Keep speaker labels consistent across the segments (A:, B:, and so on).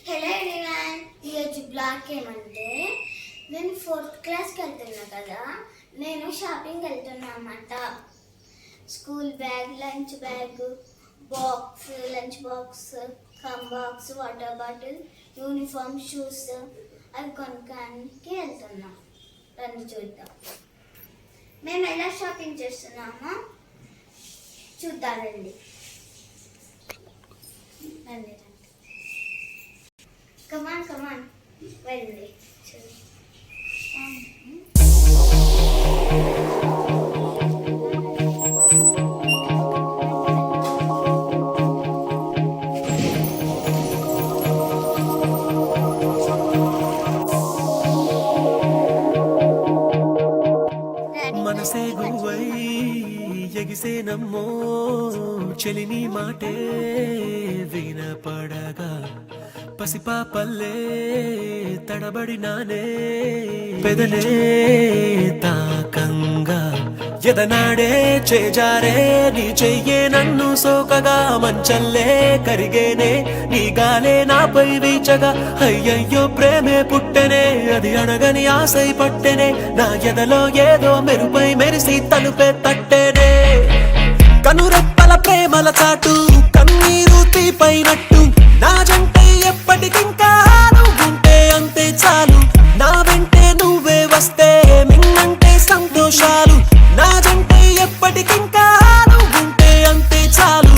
A: Hello everyone, ఈరోజు blog ఏమంటే నేను 4th క్లాస్కి వెళ్తున్నా కదా. నేను షాపింగ్ వెళ్తున్నా అన్నమాట. School bag, lunch bag, box, lunch box, box, water bottle, uniform, shoes అవి కొనడానికి వెళ్తున్నాం. రండి చూద్దాం మేము ఎలా షాపింగ్ చేస్తున్నామో చూద్దామండి. రండి రండి, కమాన్ వెళ్ళి
B: మనసే గువై ఎగిసే నమ్మో చెలిని మాటే వినపడగా పసిపాపల్లే తడబడినానే పెదలే తాకంగా ఎదనాడే చేజారే నీ చెయ్యే నన్ను సోకగా మంచల్లే కరిగేనే నీ గాలే నాపై వీచగా అయ్యయ్యో ప్రేమే పుట్టెనే అది అడగని ఆశై పట్టెనే నా ఎదలో ఏదో మెరుపై మెరిసి తలుపే తట్టెనే కనురెప్పల ప్రేమల చాటు కన్నీరు తీపైనట్టు నా జంటే ఎప్పటికింకా నువ్వుంటే అంతే చాలు నా వెంటే నువ్వే వస్తే మిన్నంటే సంతోషాలు నా జంటే ఎప్పటికింకా నువ్వుంటే అంతే చాలు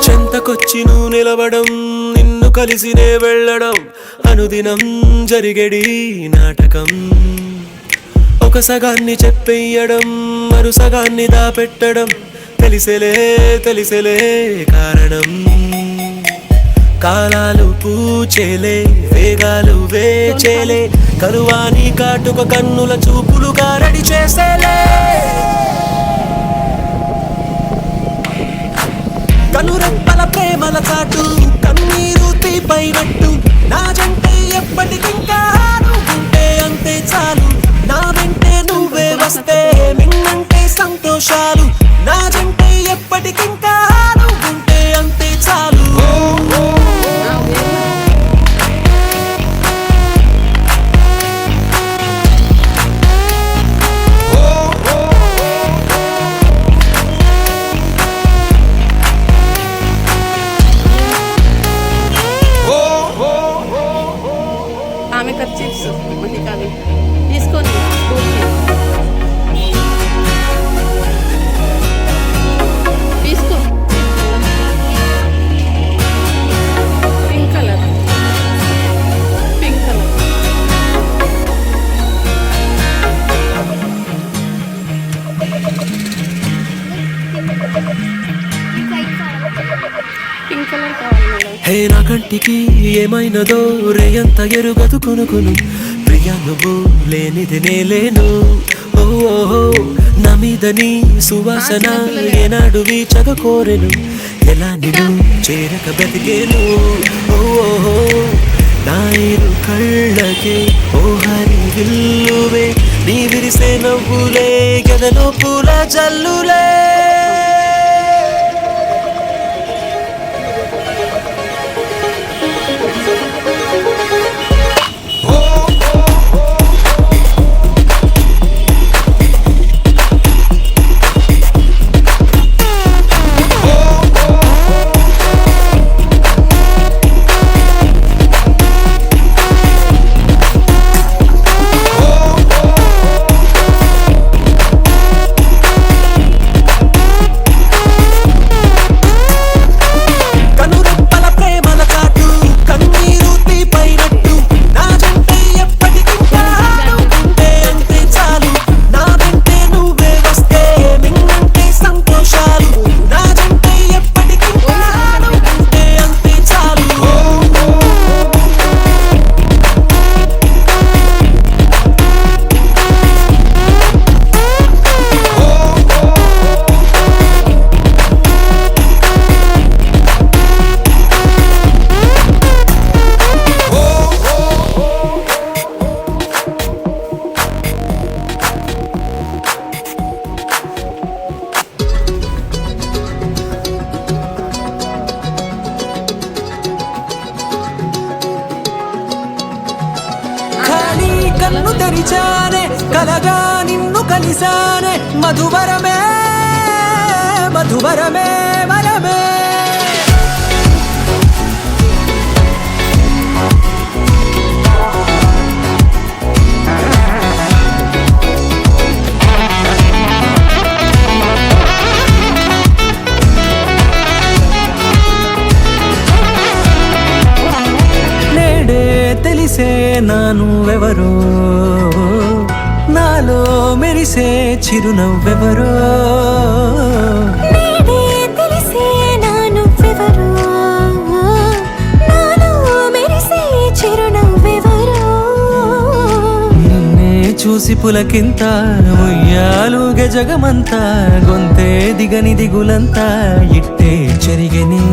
B: చెంతకొచ్చి నువ్వు నిలవడం నిన్ను కలిసినే వెళ్ళడం అనుదినం జరిగేడి నాటకం ఒక సగాన్ని చెప్పేయడం మరు సగాన్ని దాపెట్టడం తెలిసెలే కారణం కాలాలు పూచేలే వేగాలు వేచేలే కరువాని కాటుక కన్నుల చూపులు గారడి చేసేలే కనురెప్పల ప్రేమల చాటు కన్నీరు తీపైనట్టు నా జంటే ఎప్పటికింకా నువ్వుంటే అంతే చాలు నా వెంటే నువ్వే వస్తే మిన్నంటే సంతోషాలు నా జంటే ఎప్పటికింకా నువ్వుంటే అంతే చాలు
C: ఆమె ఖర్చీఫ్స్ మహికావి తీసుకొని తీసుకో పింక్ కలర్ కావాలి మేడం.
B: హే నా కంటికి ఏమైనదో రేయంత ఎరుగదు కొనుకును ప్రియా నువ్వు లేనిది నేలేను ఓ నా మీద నీ సువాసన ఏనాడు వీచగ కోరెను ఎలా నిన్ను చేరక బ్రతికేను ఓ నా ఇరు కళ్ళకే ఓ హరి విల్లువే నీ విరిసే నవ్వులే గదలో పూల జల్లులే చాలు నాదంటే ఎప్పటికీ ప్రాణం ఉంటే అంతే చాలు ఖాళీ కన్ను తెరిచానే కలగా నిన్ను కలిసానే మధువరమే మధువరమే వరమే నేడే తెలిసే నానువెవరో నాలో మెరిసే చిరునవ్వెవరో
D: నేడే తెలిసే నానువ్వెవరో నాలో మెరిసే చిరునవ్వెవరో
B: నిన్నే చూసి పులకింత ఉయ్యాలుగే జగమంతా గొంతే దిగని దిగులంతా ఇట్టే చెరిగెనే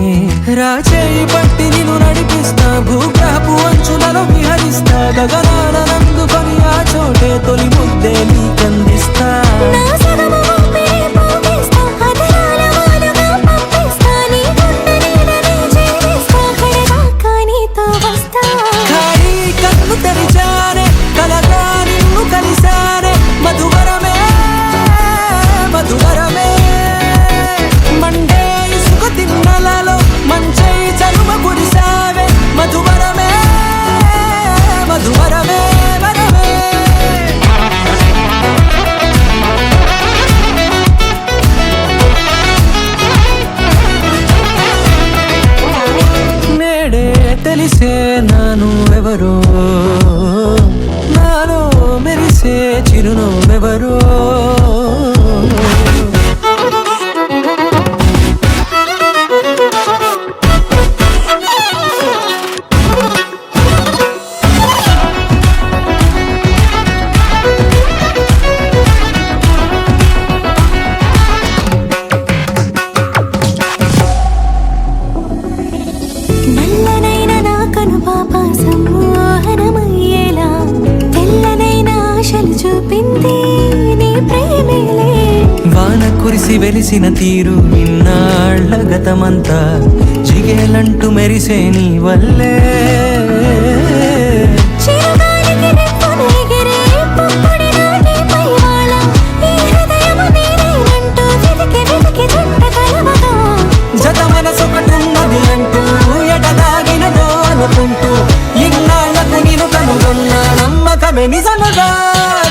B: రాచేయి పట్టి నిన్ను నడిపిస్తా భూగ్రహపు అంచులలో విహరిస్తా గగనాల నందుకొని ఆ చోటే తొలి ముద్దే నీకందిస్తా
D: నా సగము ఊపిరి పోగేస్తా అధరాల వాలుగా పంపిస్తా నీ గుండె నీడనే చేరేస్తా కడదాకా నీతో వస్తా
B: ఖాళీ కన్ను తెరిచానే కలగా నిన్ను కలిసానే మధువరమే మధువరమే మండే ఇసుక తిన్నలలో మంచై చలువ కురిసావే మధువరమే మధువరమే వరమే నేడే తెలిసే నానువెవరో నాలో మెరిసే చిరునవ్వెవరో
D: నల్లనైన నా కనుపాప సమ్మోహనమయ్యేలా తెల్లనైన ఆశలు చూపింది నీ ప్రేమేలే
B: వాన కురిసి వెలిసిన తీరు ఇన్నాళ్ల గతమంతా జిగేలంటూ మెరిసే నీ వల్లే
D: చిరుగాలికి రెప్పను ఎగిరే పుప్పొడి నాటి పైవాళ ఈ హృదయము నీరేనంటూ వెతికి వెతికి జంట కలవగా
B: జత మనసొకటున్నది అంటూ ఎడదాగినదో అనుకుంటూ ఇన్నాళ్లకు నేను కనుగొన్న నమ్మకమే నిజముగా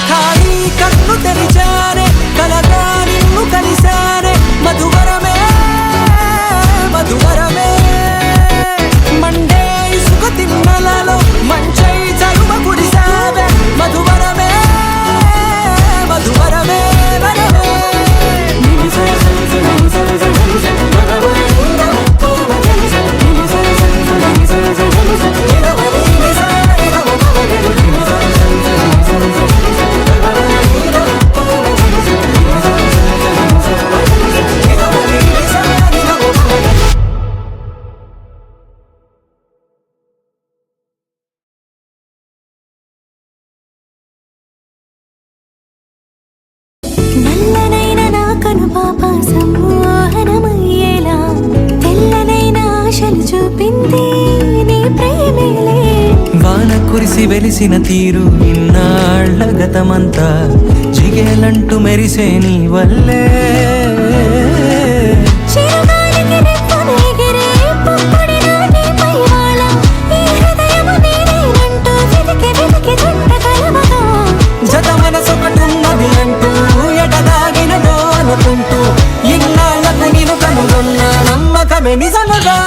B: ఖాళీ కన్ను తెరిచానే కలగా నిన్ను కలిసానే మధువరమే మధువరమే మండే ఇసుక తిన్నలలో మంచై చలువ కురిసావే మధువరమే మధువరమే వరమే
D: నల్లనైన నా కనుపాప సమ్మోహనమయ్యేలా తెల్లనైన ఆశలు చూపింది నీ ప్రేమేలే
B: వాన కురిసి వెలిసిన తీరు ఇన్నాళ్ల గతమంతా జిగేలంటూ మెరిసే నీ వల్లే
D: చిరుగాలికి రెప్పను ఎగిరే పుప్పొడి నాటి పైవాళ ఈ హృదయము నీరేనంటూ వెతికి వెతికి జంట కలవగా
B: జత మనసొకటున్నది అంటూ ఎడదాగినదో అనుకుంటూ ఇన్నాళ్లకు నేను కనుగొన్న నమ్మకమే నిజముగా